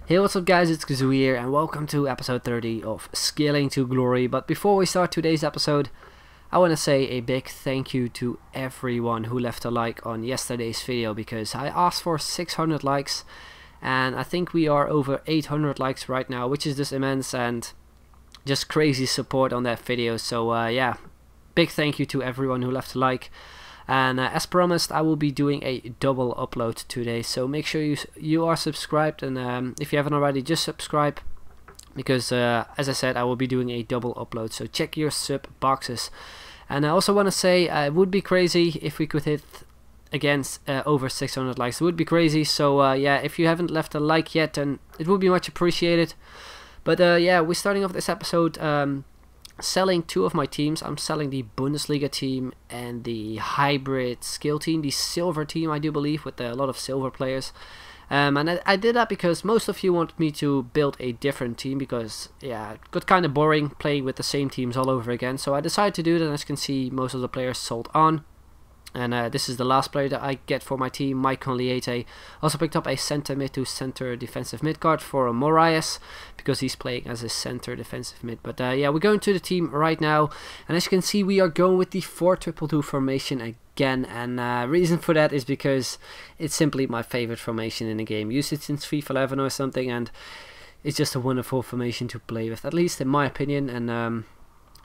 Hey, what's up guys, it's Kazoo here and welcome to episode 30 of Scaling to Glory. But before we start today's episode, I want to say a big thank you to everyone who left a like on yesterday's video, because I asked for 600 likes and I think we are over 800 likes right now, which is just immense and just crazy support on that video. So yeah, big thank you to everyone who left a like. And as promised, I will be doing a double upload today, so make sure you are subscribed, and if you haven't already, just subscribe, because as I said, I will be doing a double upload, so check your sub boxes. And I also want to say it would be crazy if we could hit again over 600 likes. It would be crazy, so yeah, if you haven't left a like yet, then it would be much appreciated. But yeah, we're starting off this episode selling two of my teams. I'm selling the Bundesliga team and the hybrid skill team, the silver team, I do believe, with a lot of silver players. And I did that because most of you wanted me to build a different team, because yeah, it got kind of boring playing with the same teams all over again. So I decided to do that, and as you can see, most of the players sold on. And this is the last player that I get for my team, Maicon Liete. Also picked up a center mid to center defensive mid card for Moraes, because he's playing as a center defensive mid. But yeah, we're going to the team right now, and as you can see, we are going with the 4-2-2 formation again. And reason for that is because it's simply my favorite formation in the game. Used it since FIFA 11 or something, and it's just a wonderful formation to play with, at least in my opinion. And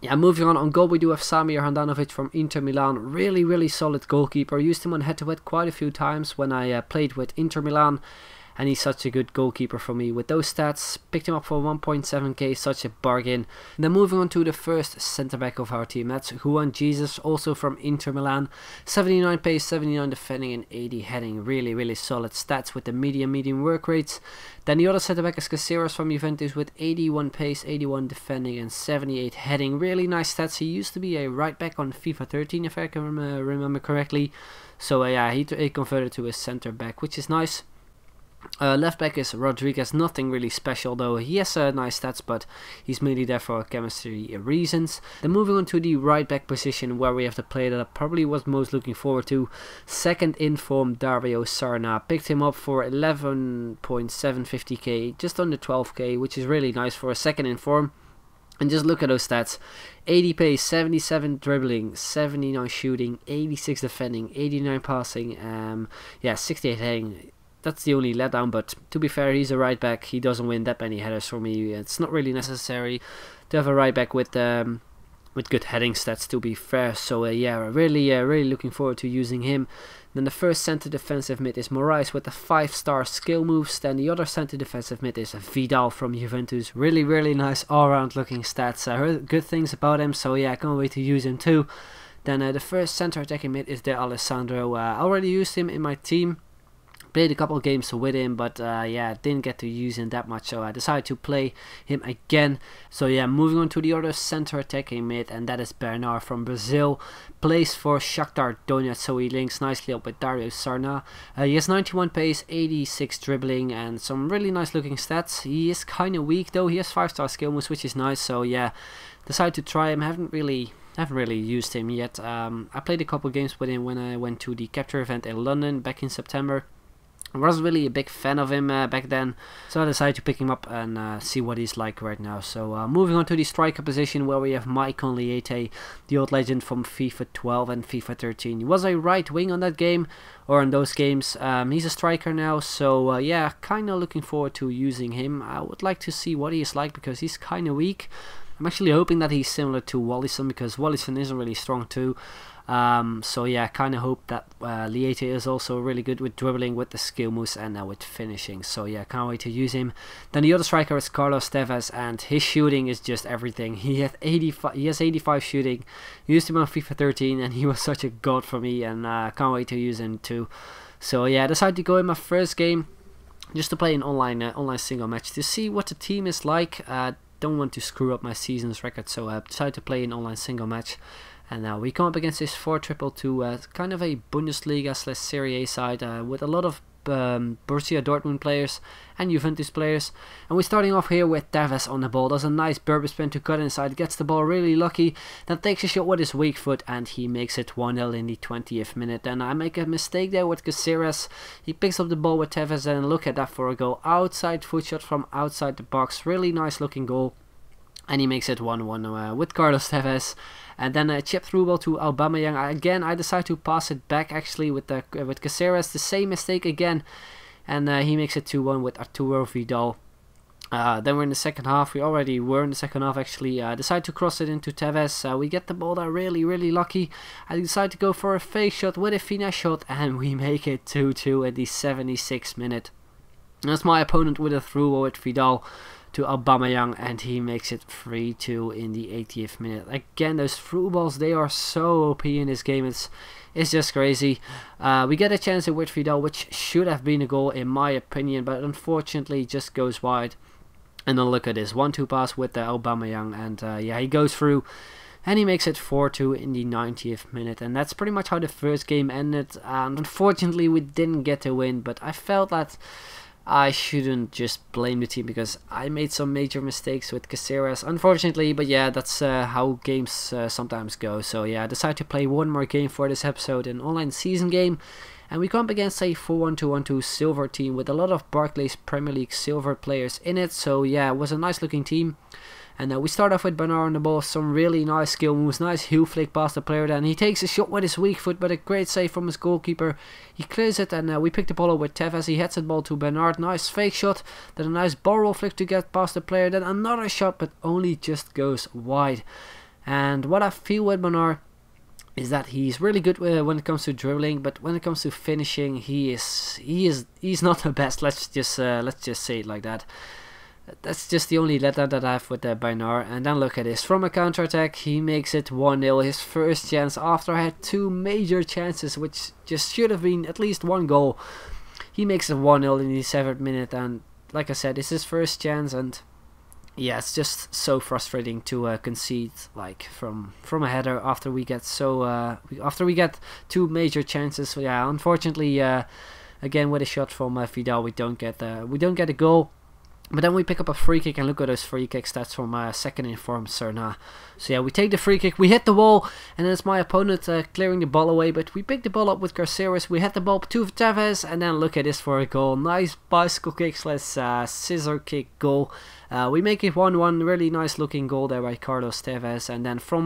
yeah, moving on goal, we do have Samir Handanovic from Inter Milan. Really solid goalkeeper. Used him on head-to-head quite a few times when I played with Inter Milan, and he's such a good goalkeeper for me with those stats. Picked him up for 1.7k, such a bargain. And then moving on to the first centre-back of our team, that's Juan Jesus, also from Inter Milan. 79 pace, 79 defending and 80 heading. Really solid stats with the medium work rates. Then the other centre-back is Caceres from Juventus with 81 pace, 81 defending and 78 heading. Really nice stats. He used to be a right back on FIFA 13 if I can remember correctly. So yeah, he converted to a centre-back, which is nice. Left back is Rodriguez, nothing really special though. He has nice stats, but he's mainly there for chemistry reasons. Then moving on to the right back position, where we have the player that I probably was most looking forward to. Second in form, Dario Sarna. Picked him up for 11.750k, just under 12k, which is really nice for a second in form. And just look at those stats: 80 pace, 77 dribbling, 79 shooting, 86 defending, 89 passing, yeah, 68 heading. That's the only letdown, but to be fair, he's a right back. He doesn't win that many headers for me. It's not really necessary to have a right back with good heading stats, to be fair. So yeah, really looking forward to using him. Then the first center defensive mid is Moraes with the 5-star skill moves. Then the other center defensive mid is Vidal from Juventus. Really nice all-round looking stats. I heard good things about him, so yeah, I can't wait to use him too. Then the first center attacking mid is De Alessandro. I already used him in my team. Played a couple of games with him, but yeah, didn't get to use him that much, so I decided to play him again. So yeah, moving on to the other center attacking mid, and that is Bernard from Brazil. Plays for Shakhtar Donetsk, so he links nicely up with Dario Sarna. He has 91 pace, 86 dribbling, and some really nice looking stats. He is kind of weak though. He has 5-star skill moves, which is nice. So yeah, decided to try him. Haven't really used him yet. I played a couple of games with him when I went to the capture event in London back in September. I wasn't really a big fan of him back then, so I decided to pick him up and see what he's like right now. So moving on to the striker position, where we have Maicon Liete, the old legend from FIFA 12 and FIFA 13. He was a right wing on that game, or in those games. He's a striker now, so yeah, kind of looking forward to using him. I would like to see what he is like, because he's kind of weak. I'm actually hoping that he's similar to Wallison, because Wallison isn't really strong too. So yeah, I kind of hope that Liete is also really good with dribbling, with the skill moves, and with finishing. So yeah, can't wait to use him. Then the other striker is Carlos Tevez, and his shooting is just everything. He has 85 shooting. Used him on FIFA 13, and he was such a god for me, and can't wait to use him too. So yeah, I decided to go in my first game just to play an online single match to see what the team is like. Don't want to screw up my season's record, so I decided to play an online single match. And now we come up against this 4-2-2, kind of a Bundesliga / Serie A side with a lot of Borussia Dortmund players and Juventus players. And we're starting off here with Tevez on the ball. Does a nice Berber spin to cut inside, gets the ball really lucky, then takes a shot with his weak foot and he makes it 1-0 in the 20th minute. And I make a mistake there with Caceres. He picks up the ball with Tevez and look at that for a goal. Outside foot shot from outside the box, really nice looking goal. And he makes it 1-1 with Carlos Tevez. And then a chip through ball to Aubameyang. Again, I decide to pass it back actually with Caceres. The same mistake again. And he makes it 2-1 with Arturo Vidal. Then we're in the second half. We already were in the second half actually. Decide to cross it into Tevez. We get the ball there really lucky. I decide to go for a fake shot with a finesse shot. And we make it 2-2 at the 76th minute. That's my opponent with a through ball with Vidal to Aubameyang, and he makes it 3-2 in the 80th minute. Again, those through balls, they are so OP in this game. It's just crazy. We get a chance with Vidal, which should have been a goal in my opinion, but unfortunately just goes wide. And then look at this 1-2 pass with the Aubameyang, and yeah, he goes through. And he makes it 4-2 in the 90th minute. And that's pretty much how the first game ended. And unfortunately, we didn't get a win, but I felt that I shouldn't just blame the team because I made some major mistakes with Caceres, unfortunately, but yeah, that's how games sometimes go. So yeah, I decided to play one more game for this episode, an online season game, and we come up against a 4-1-2-1-2 silver team with a lot of Barclays Premier League silver players in it. So yeah, it was a nice looking team. And we start off with Bernard on the ball, some really nice skill moves, nice heel flick past the player, and he takes a shot with his weak foot, but a great save from his goalkeeper. He clears it, and we pick the ball up with Tevez. He heads the ball to Bernard, nice fake shot, then a nice ball roll flick to get past the player, then another shot, but only just goes wide. And what I feel with Bernard is that he's really good when it comes to dribbling, but when it comes to finishing, he's not the best. Let's just say it like that. That's just the only letdown that I have with Bernard. And then look at this, from a counter-attack he makes it 1-0, his first chance after I had two major chances which just should have been at least one goal. He makes it 1-0 in the 7th minute, and like I said, it's his first chance, and yeah, it's just so frustrating to concede like from a header after we get two major chances. So yeah, unfortunately again with a shot from Vidal we don't get a goal. But then we pick up a free kick, and look at those free kick stats from second informed Serna. So yeah, we take the free kick, we hit the wall, and then it's my opponent clearing the ball away. But we pick the ball up with Caceres, we hit the ball to Tevez, and then look at this for a goal. Nice bicycle kick / scissor kick goal. We make it 1-1, really nice looking goal there by Carlos Tevez. And then from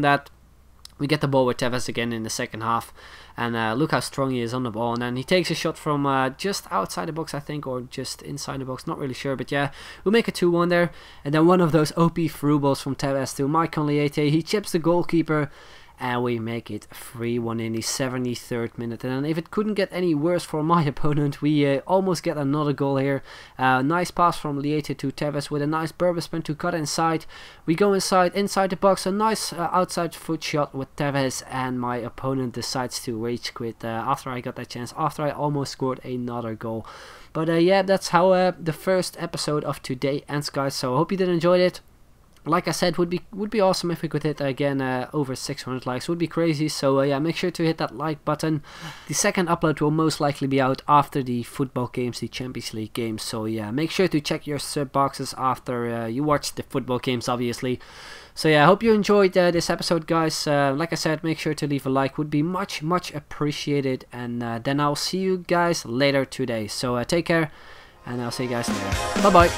that, we get the ball with Tevez again in the second half, and look how strong he is on the ball. And then he takes a shot from just outside the box, I think, or just inside the box, not really sure. But yeah, we'll make it 2-1 there. And then one of those OP through balls from Tevez to Mike Conliete. He chips the goalkeeper, and we make it 3-1 in the 73rd minute. And then if it couldn't get any worse for my opponent, we almost get another goal here. Nice pass from Liete to Tevez with a nice Berber spin to cut inside. We go inside the box, a nice outside foot shot with Tevez, and my opponent decides to rage quit after I got that chance, after I almost scored another goal. But yeah, that's how the first episode of today ends, guys. So I hope you did enjoy it. Like I said, would be awesome if we could hit again over 600 likes. Would be crazy. So yeah, make sure to hit that like button. The second upload will most likely be out after the football games, the Champions League games. So yeah, make sure to check your sub boxes after you watch the football games, obviously. So yeah, I hope you enjoyed this episode, guys. Like I said, make sure to leave a like. Would be much appreciated. And then I'll see you guys later today. So take care, and I'll see you guys later. Bye bye.